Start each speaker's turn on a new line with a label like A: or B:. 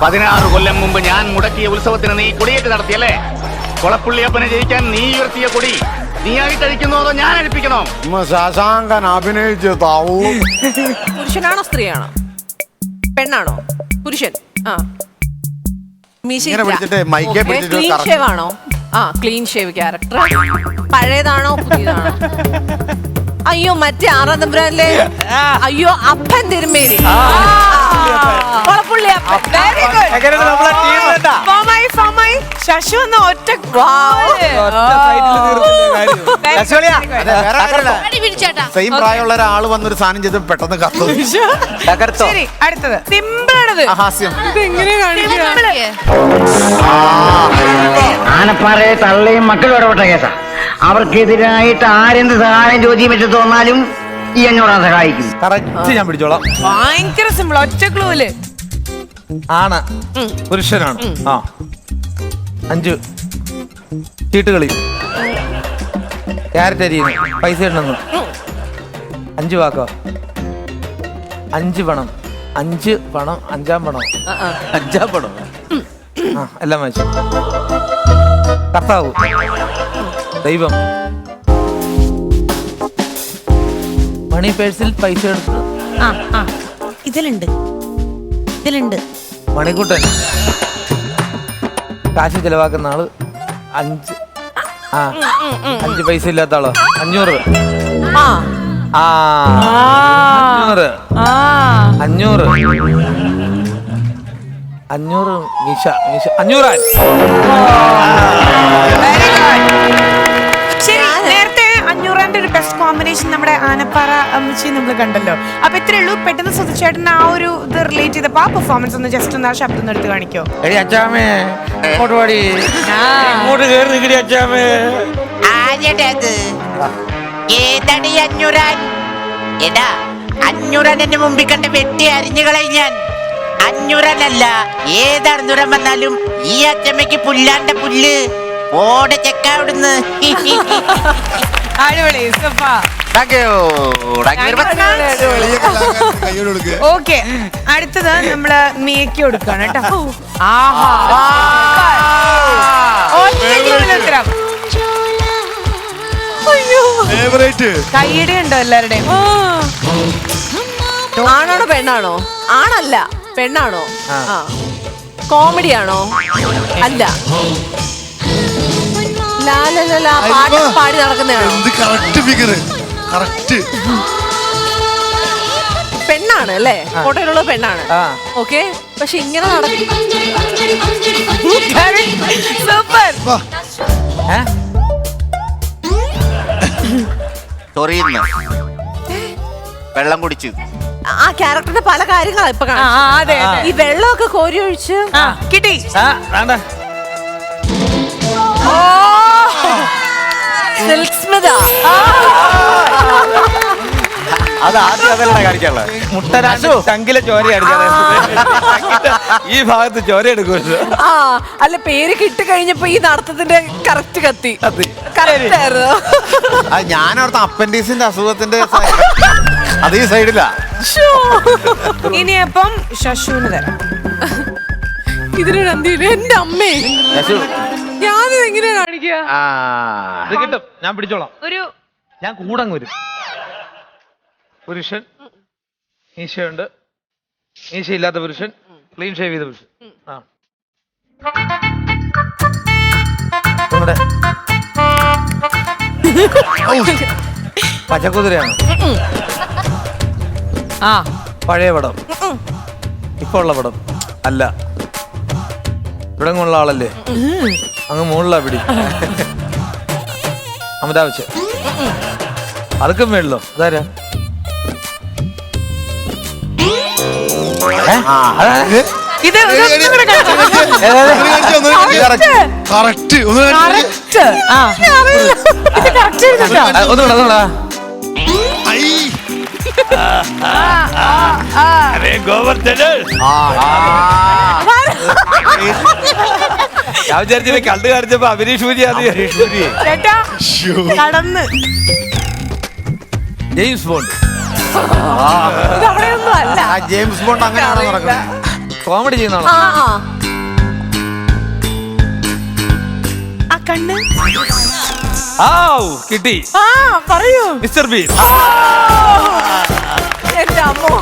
A: 16 കൊല്ലം മുമ്പ് ഞാൻ മുടക്കിയ ഉത്സവത്തിന് നീ കൊടിയേറ്റ് നടത്തിയല്ലേ? കൊളപ്പുള്ളിയപ്പനെ ജയിക്കാൻ നീ ഉയർത്തിയ കൊടി നീയായിട്ട് അഴിക്കുന്നോ അതോ ഞാൻ അഴിപ്പിക്കണോ?
B: ശശാങ്കൻ അഭിനയിച്ച് താവൂ.
C: പുരുഷനാണോ സ്ത്രീയാണോ പെണ്ണാണോ? പുരുഷൻ. ക്ലീൻ ഷേവ് ആണോ? Clean shave character. പഴയതാണോ പുതിയതാണോ? അയ്യോ മറ്റേ ആറാം തമ്പുരാനിലെ അയ്യോ അപ്പൻ തിരുമേനി.
D: ശശു എന്ന ഒറ്റ
B: സെയിം പ്രായമുള്ള ഒരാള് വന്നൊരു സാധനം ചെയ്ത് പെട്ടെന്ന് കത്തും.
D: ശരി, അടുത്തത് സിമ്പിളാണത്.
B: ഹാസ്യം.
E: ആനപ്പാറയെ തള്ളയും മക്കളും ഇടപെട്ട കേസാ. അവർക്കെതിരായിട്ട് ആരെന്ത് സഹായം ചോദ്യം വെച്ച് തോന്നാലും ഈ എന്നോടാ സഹായിക്കും.
F: കറക്റ്റ് ഞാൻ പിടിച്ചോളാം.
D: ഭയങ്കര സിമ്പിൾ. ഒറ്റ ക്ലൂല്
F: ആണ്, പുരുഷനാണ്. 5 ചീട്ടുകളി, ക്യാരറ്റ് അരിയുന്നു, പൈസ ഇടണമെന്ന്, 5 വാക്കോ, 5 പണം, 5 പണം, 5-ാം പണം, 5-ാം പണം, എല്ലാം വായിച്ചു. കർത്താവ്, ദൈവം, മണി പേഴ്സിൽ പൈസ എടുത്ത്,
D: ഇതിലുണ്ട്.
F: മണിക്കുട്ടൻ, കാശ് ചെലവാക്കുന്ന ആള്, 5 പൈസ ഇല്ലാത്ത ആളോ, 500. 500 മീശ 500.
D: ശരി, നേരത്തെ 500 ഒരു ബെസ്റ്റ് കോമ്പിനേഷൻ നമ്മുടെ ആനപ്പാറ അമ്മച്ചി നമ്മൾ കണ്ടല്ലോ. അപ്പൊ ഇത്രേ ഉള്ളൂ. പെട്ടെന്ന് സുധിച്ചേട്ടൻ ആ ഒരു ഇത് റിലേറ്റ് ചെയ്തപ്പോ ആ പെർഫോമൻസ് ഒന്ന് ജസ്റ്റ് ഒന്ന് ആ ശബ്ദം ഒന്ന് എടുത്ത് കാണിക്കോ?
F: അച്ചാമേ ഇങ്ങോട്ട് പാടി, ഇങ്ങോട്ട് കേറി നിൽക്കടി അച്ചാമേ.
G: ഏതടി 500? എടാ 500 എന്റെ മുമ്പിൽ കണ്ട് വെട്ടി അരിഞ്ഞു കളയും ഞാൻ. 500 ഏതറുന്നുരം വന്നാലും ഈ അച്ചമ്മയ്ക്ക് പുല്ലാണ്ട പുല്ല്. ഓടെ ചെക്കാവിടുന്ന്.
D: അടിപൊളി. ഓക്കെ, അടുത്തത് നമ്മള് മേക്ക് കൊടുക്കാണ് കേട്ടോ. ഉത്തരം കൈയുടെ ഉണ്ടോ എല്ലാവരുടെയും?
C: ആണാണോ പെണ്ണാണോ? ആണല്ല, പെണ്ണാണോ? കോമഡിയാണോ? അല്ല. പാട്ട് പാടി നടക്കുന്നതാണോ? പെണ്ണാണ് അല്ലേ? ഫോട്ടോയിലുള്ള പെണ്ണാണ്. ഓക്കെ, പക്ഷെ ഇങ്ങനെ നടക്കും.
D: സൂപ്പർ.
A: വെള്ളം കുടിച്ചു.
C: ആ ക്യാരക്ടറിന്റെ പല കാര്യങ്ങളാണ് ഇപ്പൊ
D: അതെ,
C: ഈ വെള്ളമൊക്കെ കോരി ഒഴിച്ച്
D: കിട്ടി.
C: സ്മിത.
B: അത് ആദ്യം അതല്ല കാണിക്കാനുള്ളത്.
F: മുട്ടരാശു ചങ്കിലെ ചോര ഈ ഭാഗത്ത് ചോര എടുക്കുമല്ലോ.
C: അല്ല, പേര് കിട്ടി കഴിഞ്ഞപ്പോ ഈ നടത്തത്തിന്റെ കറക്റ്റ് കത്തി കറക്റ്റ് ആയിരുന്നു.
B: ഞാനവിടുത്തെ അപ്പൻഡിക്സിന്റെ അസുഖത്തിന്റെ അത് ഈ സൈഡിലാ.
D: ഇനിയപ്പം ശശുവിന് തരാം.
C: ഇതിനൊരു എന്തില്ല എന്റെ അമ്മേ. ഞാനിത് എങ്ങനെയാ കാണിക്കുക?
F: ഇത് കിട്ടും, ഞാൻ പിടിച്ചോളാം. ഞാൻ കൂടങ്ങ് വരും. പുരുഷൻ, മീശയുണ്ട്, മീശയില്ലാത്ത പുരുഷൻ, ക്ലീൻ ഷേവ് ചെയ്ത പുരുഷൻ. പച്ചക്കുതിരയാണ്. പഴയ പടം, ഇപ്പൊ ഉള്ള പടം അല്ല. ഇവിടെ ഉള്ള ആളല്ലേ? അങ്ങ് മുകളിലാ പിടി. അമിതാഭ് ബച്ചൻ. അതൊക്കെ മേളിലോ? അതാരാ?
D: ഇത്
F: ഒന്നുകൂടാ. ഞാൻ വിചാരിച്ചില്ല കണ്ടു കാണിച്ചപ്പോ അഭിനീഷ്
D: കടന്ന്
F: ജെയിംസ് ബോണ്ട്.
C: ഇതവിടെയൊന്നും അല്ല.
B: ജെയിംസ് ബോണ്ട് അങ്ങനെയാണ് നടക്കുന്നത്.
F: കോമഡി ചെയ്യുന്നതാണോ?
D: ആ കണ്ണ്
F: കിട്ടി.
D: പറയൂ
F: മിസ്റ്റർ ബീൻ.
C: എന്റെ അമ്മോ